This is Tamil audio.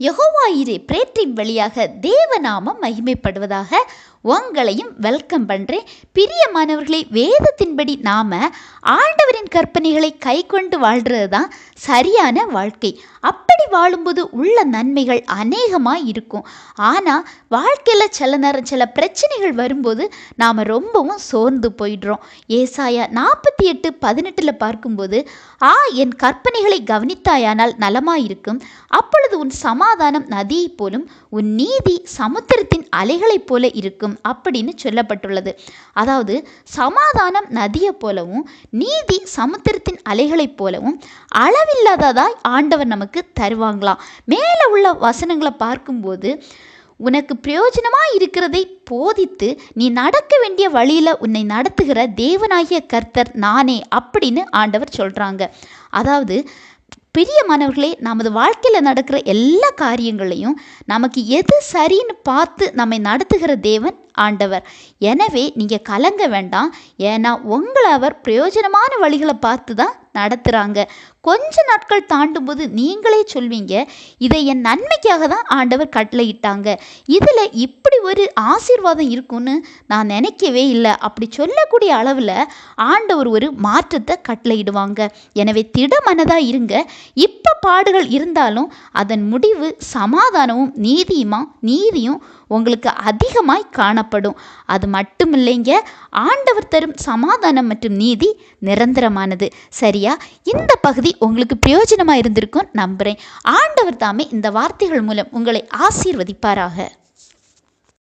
யெகோவா பிரேற்றின் வழியாக தேவநாமம் மகிமைப்படுவதாக. உங்களையும் வெல்கம் பண்ணுறேன். பிரியமானவர்களே, வேதத்தின்படி நாம் ஆண்டவரின் கற்பனைகளை கை கொண்டு வாழ்கிறது தான் சரியான வாழ்க்கை. அப்படி வாழும்போது உள்ள நன்மைகள் அநேகமாக இருக்கும். ஆனால் வாழ்க்கையில் சில நேரம் சில பிரச்சனைகள் வரும்போது நாம் ரொம்பவும் சோர்ந்து போயிடுறோம். ஏசாயா 48:18 பார்க்கும்போது, என் கற்பனைகளை கவனித்தாயானால் நலமாயிருக்கும், அப்பொழுது உன் சமாதானம் நதியைப் போலும் உன் நீதி சமுத்திரத்தின் அலைகளைப் போல இருக்கும் அப்படின்னு சொல்லப்பட்டுள்ளது. அதாவது சமாதானம் நதியை போலவும் நீதி சமுத்திரத்தின் அலைகளைப் போலவும் அளவில்லாததாய் ஆண்டவர் நமக்கு தருவாங்களாம். மேலே உள்ள வசனங்களை பார்க்கும்போது, உனக்கு பிரயோஜனமாக இருக்கிறதை போதித்து நீ நடக்க வேண்டிய வழியில் உன்னை நடத்துகிற தேவனாகிய கர்த்தர் நானே அப்படின்னு ஆண்டவர் சொல்கிறாங்க. அதாவது பிரியமானவர்களே, நமது வாழ்க்கையில் நடக்கிற எல்லா காரியங்களையும் நமக்கு எது சரின்னு பார்த்து நம்மை நடத்துகிற தேவன் ஆண்டவர். எனவே நீங்கள் கலங்க வேண்டாம். ஏன்னா உங்களை அவர் பிரயோஜனமான வழிகளை பார்த்து தான் நடத்துகிறாங்க. கொஞ்ச நாட்கள் தாண்டும் போது நீங்களே சொல்வீங்க, இதை என் நன்மைக்காக தான் ஆண்டவர் கட்டளையிட்டாங்க, இதில் இப்படி ஒரு ஆசீர்வாதம் இருக்குன்னு நான் நினைக்கவே இல்லை. அப்படி சொல்லக்கூடிய அளவில் ஆண்டவர் ஒரு மாற்றத்தை கட்டளையிடுவாங்க. எனவே திடமனதாக இருங்க. இப்போ பாடுகள் இருந்தாலும் அதன் முடிவு சமாதானமும் நீதியும் உங்களுக்கு அதிகமாய் காணப்படும். அது மட்டும் இல்லைங்க, ஆண்டவர் தரும் சமாதானம் மற்றும் நீதி நிரந்தரமானது. சரியா? இந்த பகுதி உங்களுக்கு பிரயோஜனமாக இருந்திருக்கும் நம்புகிறேன். ஆண்டவர் தாமே இந்த வார்த்தைகள் மூலம் உங்களை ஆசீர்வதிப்பாராக.